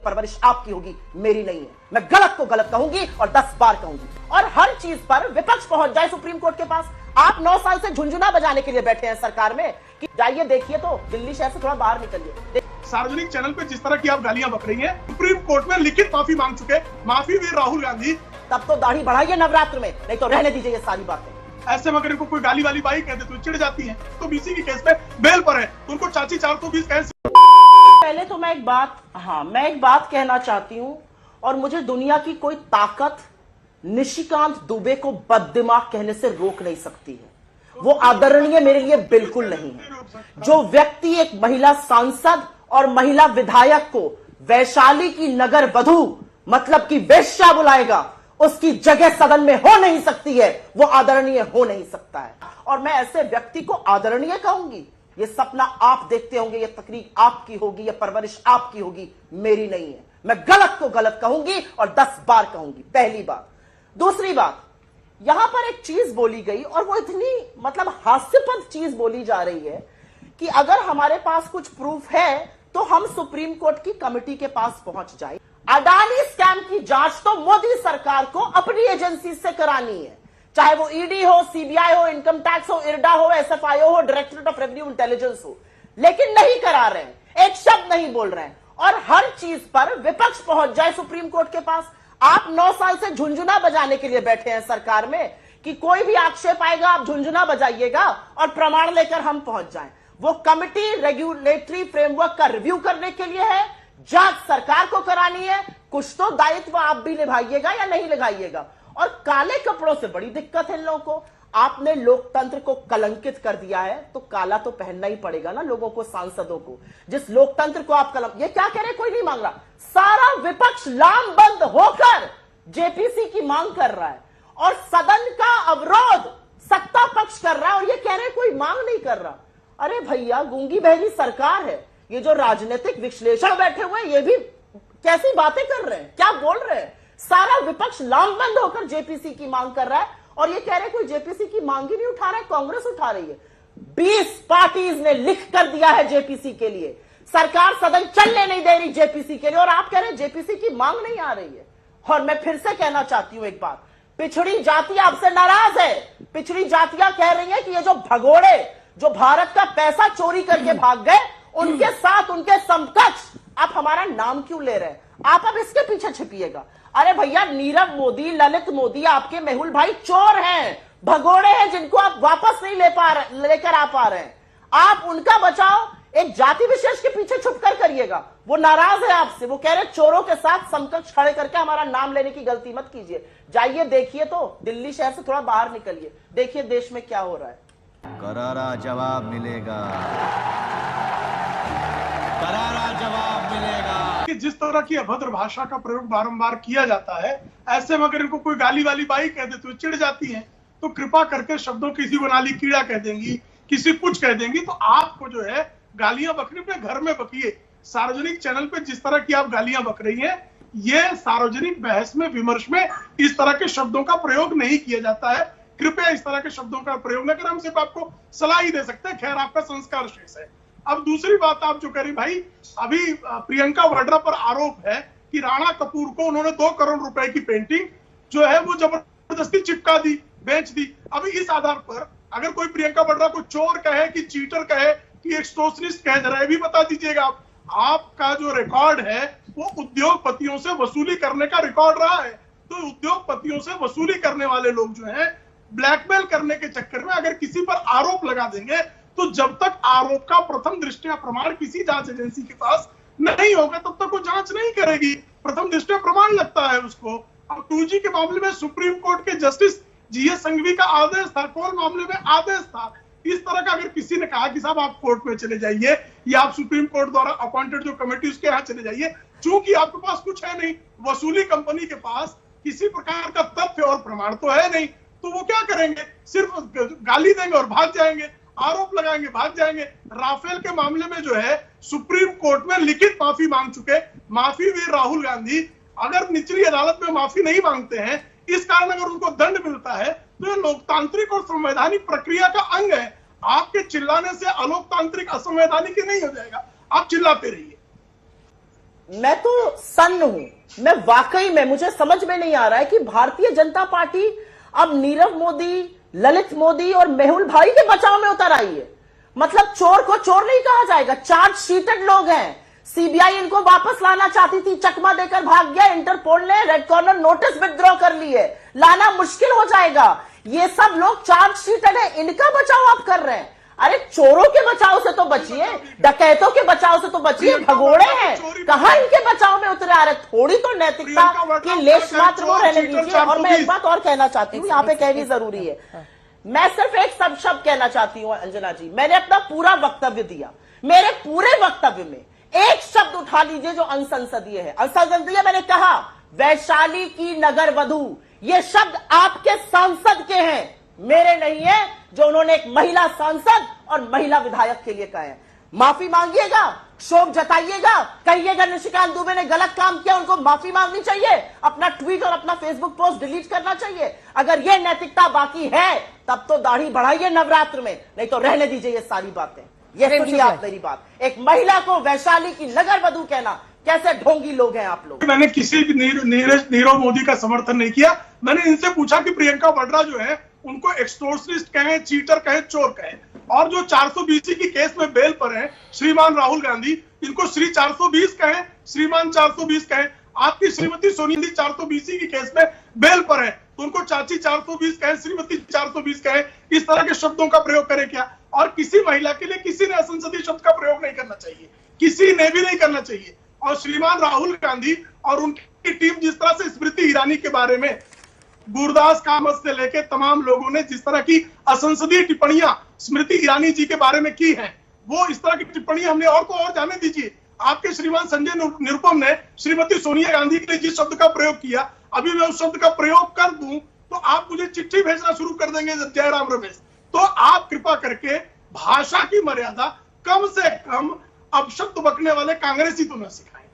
परवरिश आपकी होगी, मेरी नहीं है। मैं गलत को गलत कहूंगी और 10 बार कहूंगी। और हर चीज पर विपक्ष पहुंच जाए सुप्रीम कोर्ट के पास। आप 9 साल से झुंझुना बजाने के लिए बैठे हैं सरकार में कि जाइए देखिए तो दिल्ली शहर से थोड़ा बाहर निकलिए। सार्वजनिक चैनल पे जिस तरह की आप गालियां बक रही हैं, सुप्रीम कोर्ट में लिखित माफी मांग चुके माफी वीर राहुल गांधी। तब तो दाढ़ी बढ़ाइए नवरात्र में, नहीं तो रहने दीजिए ये सारी बातें। ऐसे में अगर इनको कोई गाली वाली बाई कहते तो चिढ़ जाती हैं। तो बीसी की केस पे बेल पर है तो उनको चाची 420 कैसे। पहले तो मैं एक बात कहना चाहती हूं, और मुझे दुनिया की कोई ताकत निशिकांत दुबे को बददिमाग कहने से रोक नहीं सकती है। वो आदरणीय मेरे लिए बिल्कुल नहीं है। जो व्यक्ति एक महिला सांसद और महिला विधायक को वैशाली की नगर वधू मतलब की वेश्या बुलाएगा, उसकी जगह सदन में हो नहीं सकती है, वो आदरणीय हो नहीं सकता है। और मैं ऐसे व्यक्ति को आदरणीय कहूंगी? ये सपना आप देखते होंगे, ये तकरीर आपकी होगी, ये परवरिश आपकी होगी, मेरी नहीं है। मैं गलत को गलत कहूंगी और 10 बार कहूंगी, पहली बात। दूसरी बात, यहां पर एक चीज बोली गई और वो इतनी मतलब हास्यास्पद चीज बोली जा रही है कि अगर हमारे पास कुछ प्रूफ है तो हम सुप्रीम कोर्ट की कमेटी के पास पहुंच जाए। अडानी स्कैम की जांच तो मोदी सरकार को अपनी एजेंसी से करानी है, चाहे वो ईडी हो, सीबीआई हो, इनकम टैक्स हो, इरडा हो, एसएफआईओ हो, डायरेक्टरेट ऑफ रेवेन्यू इंटेलिजेंस हो, लेकिन नहीं करा रहे हैं, एक शब्द नहीं बोल रहे हैं। और हर चीज पर विपक्ष पहुंच जाए सुप्रीम कोर्ट के पास। आप 9 साल से झुंझुना बजाने के लिए बैठे हैं सरकार में कि कोई भी आक्षेप आएगा आप झुंझुना बजाइएगा और प्रमाण लेकर हम पहुंच जाएं। वो कमिटी रेगुलेटरी फ्रेमवर्क का रिव्यू करने के लिए है, जांच सरकार को करानी है, कुछ तो दायित्व आप भी निभाइएगा या नहीं निभाइएगा। और काले कपड़ों से बड़ी दिक्कत है इन लोगों को। आपने लोकतंत्र को कलंकित कर दिया है तो काला तो पहनना ही पड़ेगा ना लोगों को, सांसदों को। जिस लोकतंत्र को आप ये क्या कह रहे, कोई नहीं मांग रहा, सारा विपक्ष लामबंद होकर जेपीसी की मांग कर रहा है और सदन का अवरोध सत्ता पक्ष कर रहा है और ये कह रहे कोई मांग नहीं कर रहा। अरे भैया, गूंगी बहरी सरकार है। ये जो राजनीतिक विश्लेषण बैठे हुए ये भी कैसी बातें कर रहे हैं, क्या बोल रहे हैं। सारा विपक्ष लामबंद होकर जेपीसी की मांग कर रहा है और ये कह रहे कोई जेपीसी की मांग ही नहीं उठा रहा है, कांग्रेस उठा रही है। 20 पार्टीज ने लिख कर दिया है जेपीसी के लिए, सरकार सदन चलने नहीं दे रही जेपीसी के लिए, और आप कह रहे हैं जेपीसी की मांग नहीं आ रही है। और मैं फिर से कहना चाहती हूं एक बात, पिछड़ी जातियां आपसे नाराज है। पिछड़ी जातियां कह रही है कि ये जो भगोड़े जो भारत का पैसा चोरी करके भाग गए, उनके साथ उनके समकक्ष आप हमारा नाम क्यों ले रहे हैं, आप अब इसके पीछे छिपिएगा। अरे भैया, नीरव मोदी, ललित मोदी, आपके मेहुल भाई चोर हैं, भगोड़े हैं, जिनको आप वापस नहीं लेकर आ पा रहे हैं। आप उनका बचाव एक जाति विशेष के पीछे छुपकर करिएगा। वो नाराज है आपसे, वो कह रहे चोरों के साथ समकक्ष खड़े करके हमारा नाम लेने की गलती मत कीजिए। जाइए देखिए तो दिल्ली शहर से थोड़ा बाहर निकलिए, देखिए देश में क्या हो रहा है। करारा जवाब मिलेगा, करारा जवाब मिलेगा। कि जिस तरह की अभद्र भाषा का प्रयोग बारंबार किया जाता है, ऐसे में अगर इनको कोई गाली वाली बाई कह दे तो चिढ़ जाती हैं। तो कृपा करके शब्दों किसी को नाली कीड़ा कह देंगी, किसी कुछ कह देंगी, तो आपको जो है गालियां बकनी अपने घर में बकिए। सार्वजनिक चैनल पे जिस तरह की आप गालियां बक रही हैं, ये सार्वजनिक बहस में, विमर्श में इस तरह के शब्दों का प्रयोग नहीं किया जाता है। कृपया इस तरह के शब्दों का प्रयोग न करें, हम सिर्फ आपको सलाह ही दे सकते हैं। खैर, आपका संस्कार शेष है। अब दूसरी बात आप जो करी भाई, अभी प्रियंका वाड्रा पर आरोप है कि राणा कपूर को उन्होंने 2 करोड़ रुपए की पेंटिंग जो है वो जबरदस्ती चिपका दी, बेच दी। अभी इस आधार पर अगर कोई प्रियंका वाड्रा को चोर कहे कि चीटर कहे कि एक्सटॉर्शनिस्ट कह रहा है, भी बता दीजिएगा। आपका जो रिकॉर्ड है वो उद्योगपतियों से वसूली करने का रिकॉर्ड रहा है। तो उद्योगपतियों से वसूली करने वाले लोग जो है ब्लैकमेल करने के चक्कर में अगर किसी पर आरोप लगा देंगे तो जब तक आरोप का प्रथम दृष्टया प्रमाण किसी जांच एजेंसी के पास नहीं होगा तब तक वो जांच नहीं करेगी। प्रथम दृष्टया प्रमाण लगता है उसको। अब 2G के मामले में सुप्रीम कोर्ट के जस्टिस जीएस संघवी का आदेश था, कोल मामले में आदेश था। इस तरह का अगर किसी ने कहा कि साहब आप कोर्ट में चले जाइए या आप सुप्रीम कोर्ट द्वारा अपॉइंटेड जो कमेटी उसके यहाँ चले जाइए, चूंकि आपके पास कुछ है नहीं, वसूली कंपनी के पास किसी प्रकार का तथ्य और प्रमाण तो है नहीं, तो वो क्या करेंगे, सिर्फ गाली देंगे और भाग जाएंगे, आरोप लगाएंगे, भाग जाएंगे। राफेल के मामले में जो है सुप्रीम कोर्ट में लिखित माफी मांग चुके माफी वीर राहुल गांधी अगर निचली अदालत में माफी नहीं मांगते हैं, इस कारण अगर उनको दंड मिलता है तो ये लोकतांत्रिक और संवैधानिक प्रक्रिया का अंग है। आपके चिल्लाने से अलोकतांत्रिक असंवैधानिक नहीं हो जाएगा, आप चिल्लाते रहिए। मैं तो सन्न हूं। मैं वाकई में, मुझे समझ में नहीं आ रहा है कि भारतीय जनता पार्टी अब नीरव मोदी, ललित मोदी और मेहुल भाई के बचाव में उतर आई है। मतलब चोर को चोर नहीं कहा जाएगा, चार्ज शीटेड लोग हैं। सीबीआई इनको वापस लाना चाहती थी, चकमा देकर भाग गया। इंटरपोल ने रेड कॉर्नर नोटिस विथड्रॉ कर ली है, लाना मुश्किल हो जाएगा। ये सब लोग चार्ज शीटेड है, इनका बचाव आप कर रहे हैं। अरे चोरों के बचाव से तो बचिए, डकैतों के बचाव से तो बचिए। भगोड़े हैं, कहां इनके बचाव में उतरे आ रहे? थोड़ी तो नैतिकता की लेश मात्र वो रहने दीजिए। और मैं एक बात और कहना चाहती हूँ, यहाँ पे कहनी जरूरी है। मैं सिर्फ एक सब शब्द कहना चाहती हूँ अंजना जी, मैंने अपना पूरा वक्तव्य दिया। मेरे पूरे वक्तव्य में एक शब्द उठा लीजिए जो अनसंसदीय है। अनसंसदीय मैंने कहा वैशाली की नगर वधू, ये शब्द आपके सांसद के हैं, मेरे नहीं है, जो उन्होंने एक महिला सांसद और महिला विधायक के लिए कहा है। माफी मांगिएगा, शोक जताइएगा, कहिएगा निशिकांत दुबे ने गलत काम किया, उनको माफी मांगनी चाहिए, अपना ट्वीट और अपना फेसबुक पोस्ट डिलीट करना चाहिए। अगर ये नैतिकता बाकी है तब तो दाढ़ी बढ़ाइए नवरात्र में, नहीं तो रहने दीजिए ये सारी बातें। ये सुनिए आप मेरी बात, एक महिला को वैशाली की नगर वधू कहना, कैसे ढोंगी लोग हैं आप लोग। मैंने किसी भी नीरव मोदी का समर्थन नहीं किया। मैंने इनसे पूछा कि प्रियंका वाड्रा जो है उनको एक्सटोर्शनिस्ट कहें, चीटर कहें, चोर कहें, और जो 420 की केस में बेल पर है श्रीमान राहुल गांधी, इनको श्री 420 कहें, श्रीमान 420 कहें। आपकी श्रीमती सोनिया गांधी 420 की केस में बेल पर है, तो उनको चाची 420 कहें, श्रीमती 420 कहें। इस तरह के शब्दों का प्रयोग करें क्या? और किसी महिला के लिए किसी ने असंसदीय शब्द का प्रयोग नहीं करना चाहिए, किसी ने भी नहीं करना चाहिए। और श्रीमान राहुल गांधी और उनकी टीम जिस तरह से स्मृति ईरानी के बारे में, गुरदास कामत से लेकर तमाम लोगों ने जिस तरह की असंसदीय टिप्पणियां स्मृति ईरानी जी के बारे में की हैं, वो इस तरह की टिप्पणियां हमने और को और जाने दीजिए। आपके श्रीमान संजय निरुपम ने श्रीमती सोनिया गांधी के लिए जिस शब्द का प्रयोग किया, अभी मैं उस शब्द का प्रयोग कर दूं तो आप मुझे चिट्ठी भेजना शुरू कर देंगे जयराम रमेश। तो आप कृपा करके भाषा की मर्यादा कम से कम अपशब्द बकने वाले कांग्रेसी तो न सिखाएं।